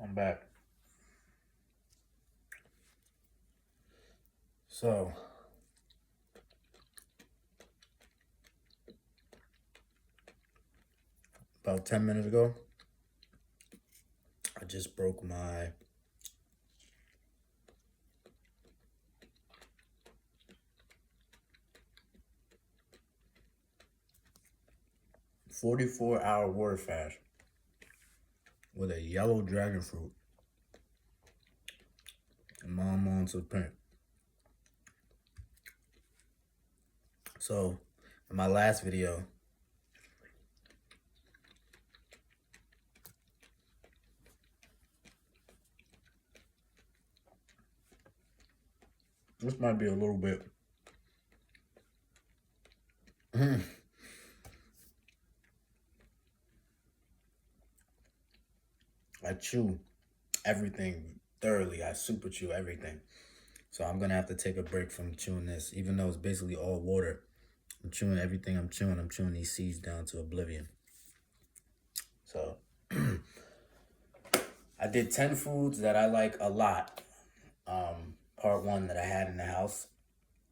I'm back. So, about 10 minutes ago, I just broke my 44-hour water fast with a yellow dragon fruit and Mom Monts of pink. So, in my last video, this might be a little bit. I chew everything thoroughly. I super chew everything. So I'm gonna have to take a break from chewing this, even though it's basically all water. I'm chewing everything I'm chewing. I'm chewing these seeds down to oblivion. So I did 10 foods that I like a lot. Part one that I had in the house.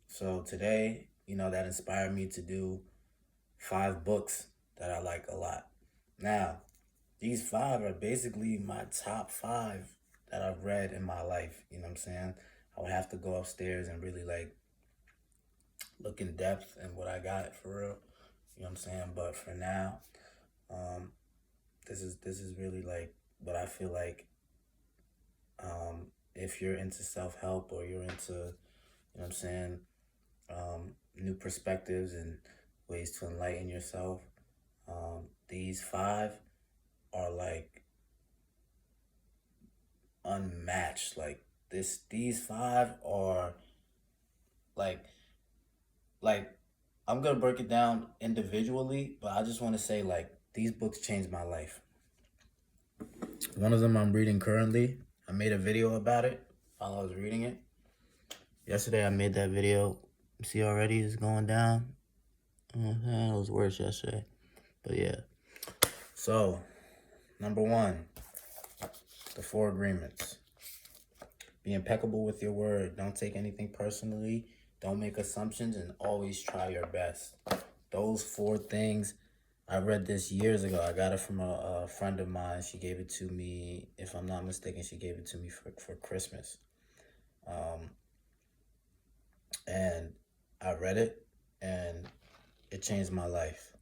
So today, that inspired me to do 5 books that I like a lot. Now, these 5 are basically my top 5 that I've read in my life. You know what I'm saying? I would have to go upstairs and really look in depth in what I got for real. You know what I'm saying? But for now, this is really what I feel like. If you're into self-help or you're into, what I'm saying, new perspectives and ways to enlighten yourself, these 5 are unmatched. These 5 are like I'm gonna break it down individually, but I just want to say these books changed my life. One of them I'm reading currently. I made a video about it while I was reading it. Yesterday I made that video. See already it's going down. It was worse yesterday. But yeah. So, number 1, the 4 agreements. Be impeccable with your word. Don't take anything personally. Don't make assumptions and always try your best. Those 4 things, I read this years ago. I got it from a friend of mine. She gave it to me, if I'm not mistaken, she gave it to me for Christmas. And I read it and it changed my life.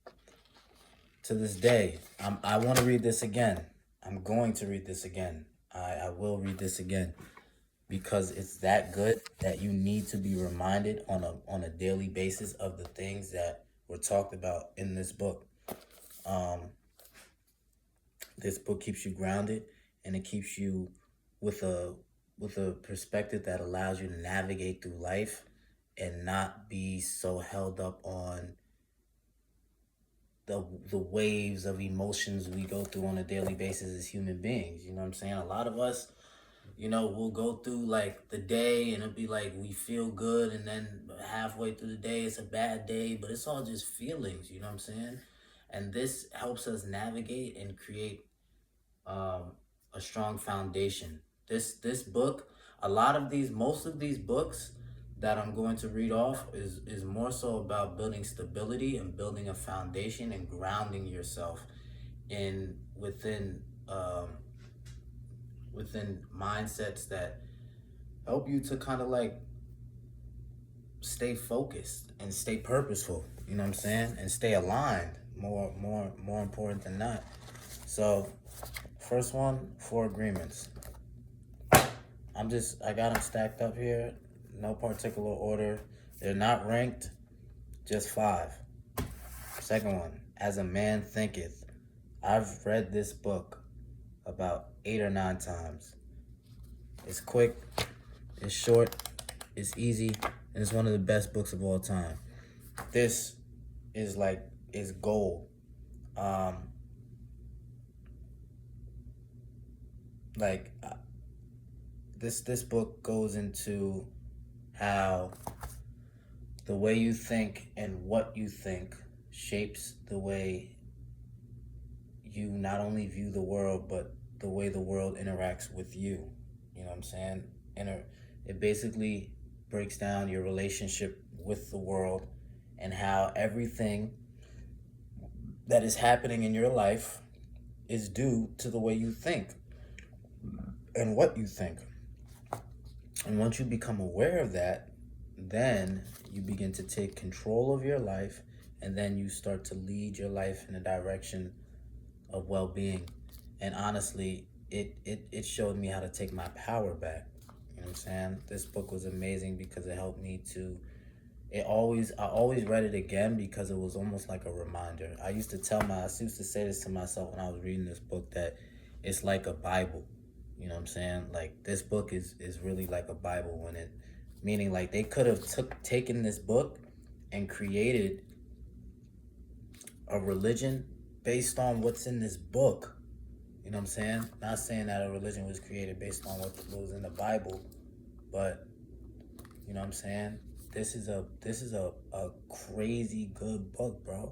To this day, I want to read this again. I'm going to read this again. I will read this again because it's that good that you need to be reminded on a daily basis of the things that were talked about in this book. This book keeps you grounded and it keeps you with a perspective that allows you to navigate through life and not be so held up on the waves of emotions we go through on a daily basis as human beings. You know what I'm saying? A lot of us, we'll go through the day and it'll be we feel good, and then halfway through the day it's a bad day, but it's all just feelings, you know what I'm saying? And this helps us navigate and create a strong foundation. This book, most of these books that I'm going to read off is more so about building stability and building a foundation and grounding yourself in within mindsets that help you to kind of stay focused and stay purposeful, you know what I'm saying? And stay aligned, more important than that. So, first one, 4 agreements. I got them stacked up here, no particular order. They're not ranked, just 5. Second one, as a man thinketh. I've read this book about 8 or 9 times. It's quick, it's short, it's easy, and it's one of the best books of all time. This is gold. This book goes into how the way you think and what you think shapes the way you not only view the world, but the way the world interacts with you. You know what I'm saying? It basically breaks down your relationship with the world and how everything that is happening in your life is due to the way you think and what you think. And once you become aware of that, then you begin to take control of your life, and then you start to lead your life in a direction of well-being. And honestly, it showed me how to take my power back. You know what I'm saying? This book was amazing because it helped me to I always read it again because it was almost like a reminder. I used to say this to myself when I was reading this book, that it's like a Bible. You know what I'm saying? Like, this book is really like a Bible, meaning like they could have taken this book and created a religion based on what's in this book. You know what I'm saying? Not saying that a religion was created based on what was in the Bible, but you know what I'm saying? This is a crazy good book, bro. You know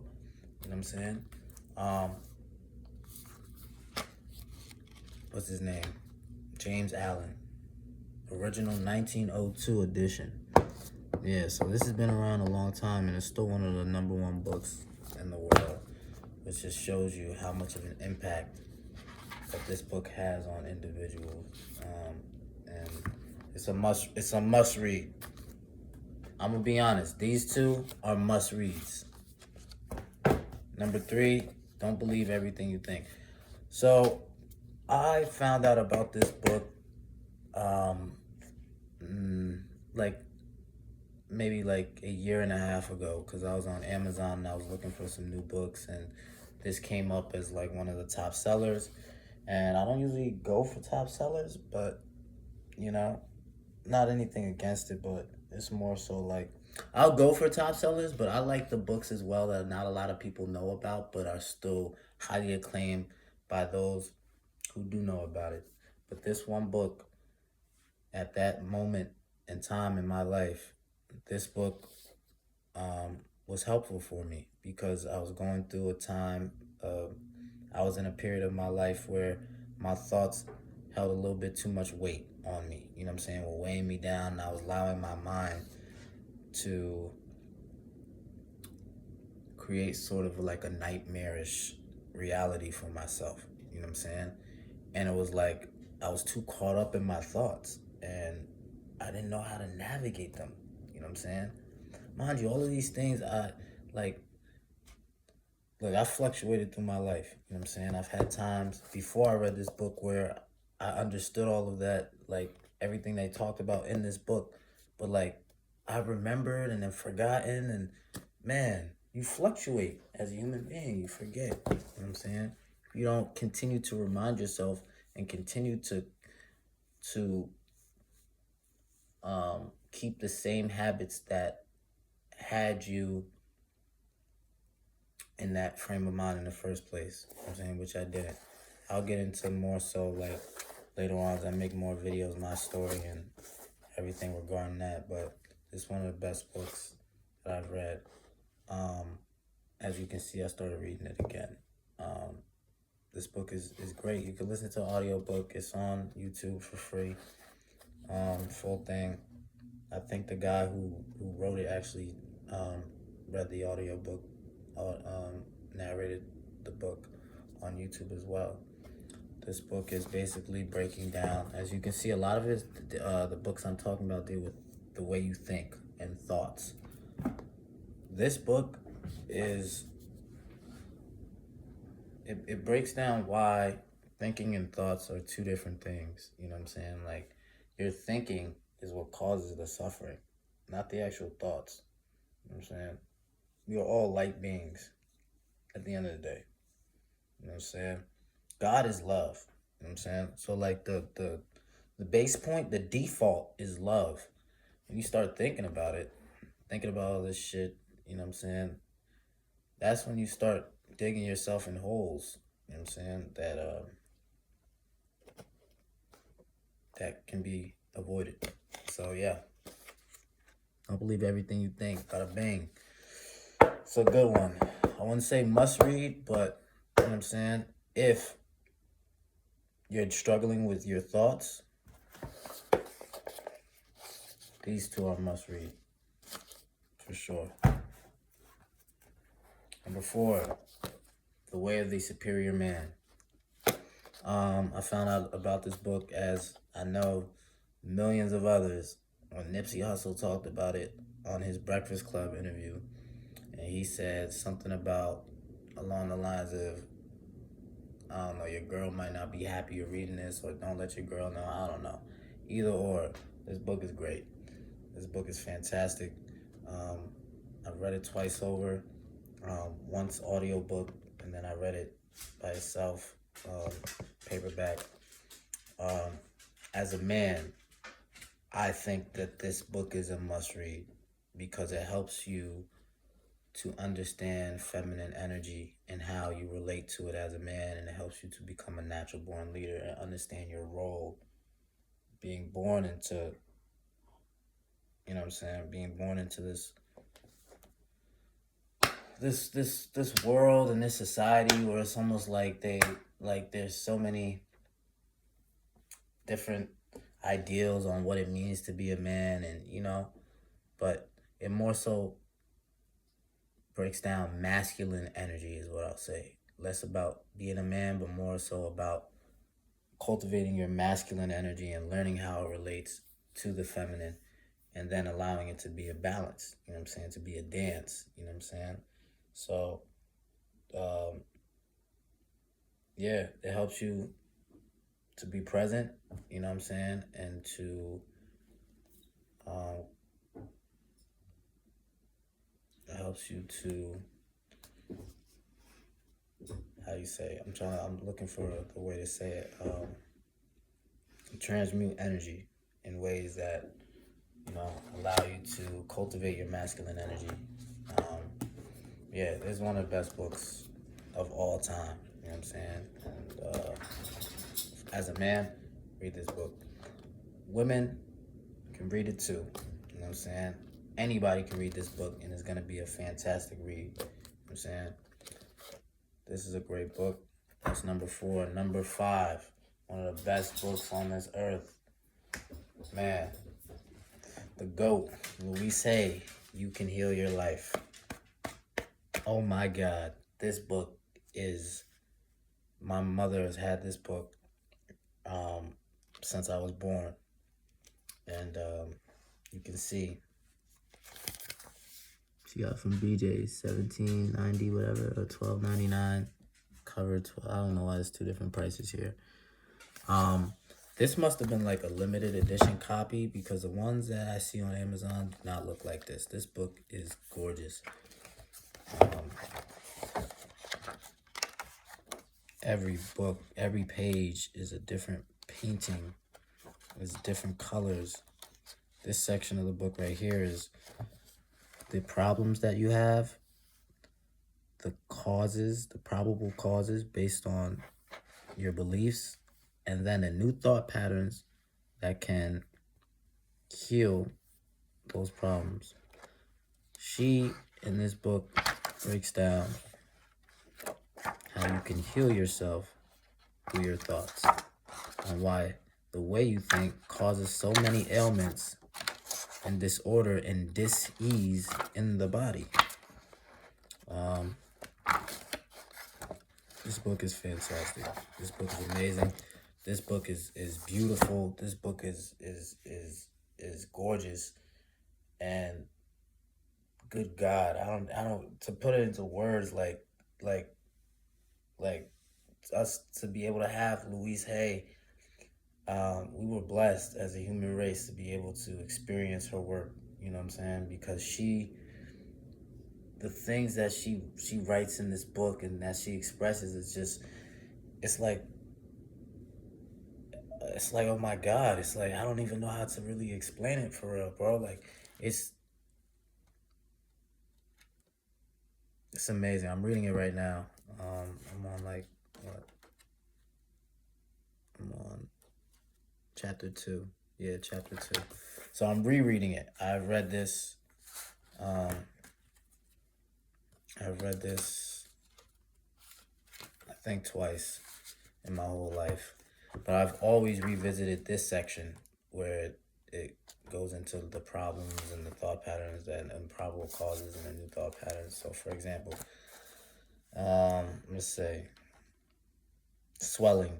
what I'm saying? Um, what's his name? James Allen. Original 1902 edition. Yeah, so this has been around a long time, and it's still one of the #1 books in the world, which just shows you how much of an impact that this book has on individuals. And it's a must read. I'm gonna be honest, these two are must reads. Number 3, don't believe everything you think. So I found out about this book like maybe like a year and a half ago, because I was on Amazon and I was looking for some new books, and this came up as like one of the top sellers. And I don't usually go for top sellers, but you know, not anything against it, but it's more so like I'll go for top sellers, but I like the books as well that not a lot of people know about, but are still highly acclaimed by those who do know about it. But this one book, at that moment in time in my life, this book was helpful for me because I was going through a time. I was in a period of my life where my thoughts held a little bit too much weight on me. You know what I'm saying? Were weighing me down, and I was allowing my mind to create sort of like a nightmarish reality for myself. You know what I'm saying? And it was like I was too caught up in my thoughts, and I didn't know how to navigate them. You know what I'm saying? Mind you, all of these things like I fluctuated through my life. You know what I'm saying? I've had times before I read this book where I understood all of that, like everything they talked about in this book, but like I remembered and then forgotten, and man, you fluctuate as a human being. You forget. You know what I'm saying? If you don't continue to remind yourself and continue to keep the same habits that had you in that frame of mind in the first place. You know what I'm saying? Which I didn't. I'll get into more so like later on as I make more videos, my story and everything regarding that. But it's one of the best books that I've read. As you can see, I started reading it again. This book is great. You can listen to an audiobook. It's on YouTube for free. Full thing. I think the guy who wrote it actually read the audiobook, narrated the book on YouTube as well. This book is basically breaking down, as you can see, a lot of it, the books I'm talking about deal with the way you think and thoughts. This book it breaks down why thinking and thoughts are two different things. You know what I'm saying? Like, your thinking is what causes the suffering, not the actual thoughts. You know what I'm saying? We are all light beings at the end of the day. You know what I'm saying? God is love. You know what I'm saying? So like the base point, the default is love. When you start thinking about it, thinking about all this shit, you know what I'm saying? That's when you start digging yourself in holes. You know what I'm saying? That can be avoided. So yeah. Don't believe everything you think. Bada bang. It's a good one. I wouldn't say must read, but you know what I'm saying? If you're struggling with your thoughts, these two are must read for sure. Number 4, The Way of the Superior Man. I found out about this book, as I know millions of others, when Nipsey Hussle talked about it on his Breakfast Club interview. And he said something about, along the lines of, I don't know, your girl might not be happy you're reading this, or don't let your girl know. I don't know. Either or, this book is great. This book is fantastic. I've read it twice over. Once audiobook, and then I read it by itself, paperback. As a man, I think that this book is a must read because it helps you to understand feminine energy and how you relate to it as a man, and it helps you to become a natural born leader and understand your role being born into, you know what I'm saying, being born into this world and this society where it's almost like there's so many different ideals on what it means to be a man, and but it more so breaks down masculine energy is what I'll say. Less about being a man, but more so about cultivating your masculine energy and learning how it relates to the feminine, and then allowing it to be a balance, you know what I'm saying, to be a dance, you know what I'm saying? So, yeah, it helps you to be present, you know what I'm saying, and to, it helps you to, how you say, I'm looking for the way to say it, transmute energy in ways that, allow you to cultivate your masculine energy. Yeah, it's one of the best books of all time, you know what I'm saying? And as a man, read this book. Women can read it too, you know what I'm saying? Anybody can read this book, and it's going to be a fantastic read, you know what I'm saying? This is a great book. That's number 4. Number 5, one of the best books on this earth. Man, the GOAT, Louise Hay, You Can Heal Your Life. Oh my God, this book is, my mother has had this book since I was born. And you can see, she got from BJ's, $17.90 whatever, or $12.99. Cover 12. I don't know why there's 2 different prices here. This must have been like a limited edition copy, because the ones that I see on Amazon do not look like this. This book is gorgeous. Every book, every page is a different painting. There's different colors. This section of the book right here is the problems that you have, the causes, the probable causes based on your beliefs, and then the new thought patterns that can heal those problems. She, in this book, breaks down how you can heal yourself through your thoughts, and why the way you think causes so many ailments and disorder and dis-ease in the body. This book is fantastic. This book is amazing. This book is beautiful. This book is gorgeous. And good God, I don't to put it into words, like us to be able to have Louise Hay. We were blessed as a human race to be able to experience her work, you know what I'm saying? Because the things that she writes in this book and that she expresses is just, it's like, oh my God, it's like, I don't even know how to really explain it for real, bro. Like, it's amazing. I'm reading it right now. I'm on like, what? I'm on chapter 2. Yeah, chapter 2. So I'm rereading it. I've read this, I think twice in my whole life. But I've always revisited this section where it goes into the problems and the thought patterns and improbable causes and the new thought patterns. So, for example, let's say swelling,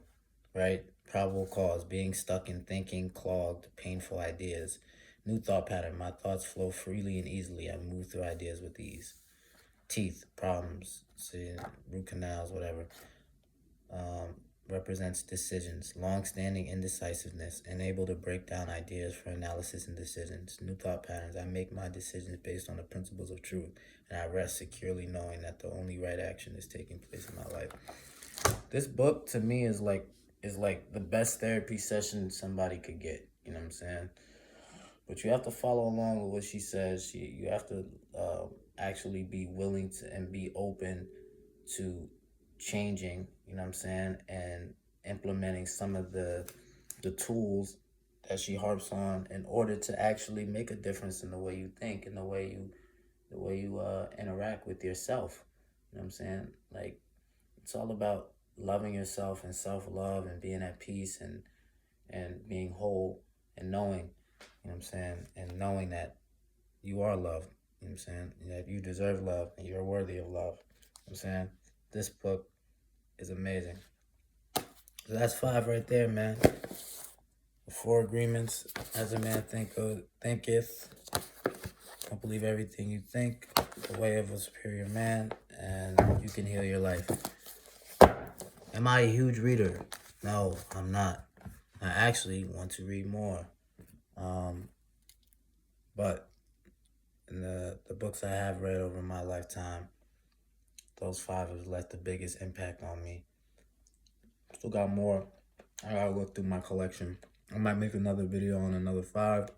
right? Probable cause, being stuck in thinking, clogged, painful ideas. New thought pattern, my thoughts flow freely and easily. I move through ideas with ease. Teeth, problems, see, root canals, whatever. Represents decisions, long-standing indecisiveness, unable to break down ideas for analysis and decisions. New thought patterns, I make my decisions based on the principles of truth, and I rest securely knowing that the only right action is taking place in my life. This book to me is like the best therapy session somebody could get. You know what I'm saying? But you have to follow along with what she says. You have to actually be willing to and be open to changing. You know what I'm saying? And implementing some of the tools that she harps on in order to actually make a difference in the way you think and the way you interact with yourself. You know what I'm saying? Like, it's all about loving yourself and self-love and being at peace and being whole and knowing, you know what I'm saying, and knowing that you are loved, you know what I'm saying, and that you deserve love and you're worthy of love. You know what I'm saying? This book is amazing. So that's 5 right there, man. The 4 agreements. As a man thinketh. Don't believe everything you think. The way of a superior man, and you can heal your life. Am I a huge reader? No, I'm not. I actually want to read more. But in the books I have read over my lifetime, those 5 have left the biggest impact on me. Still got more. I gotta look through my collection. I might make another video on another 5.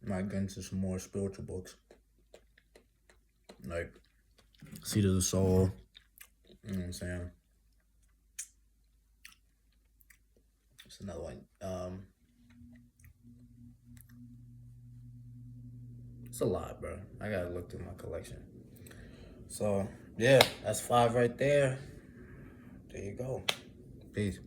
Might get into some more spiritual books. Like Seed of the Soul. You know what I'm saying? It's another one. It's a lot, bro. I gotta look through my collection. So, yeah, that's 5 right there. There you go. Peace.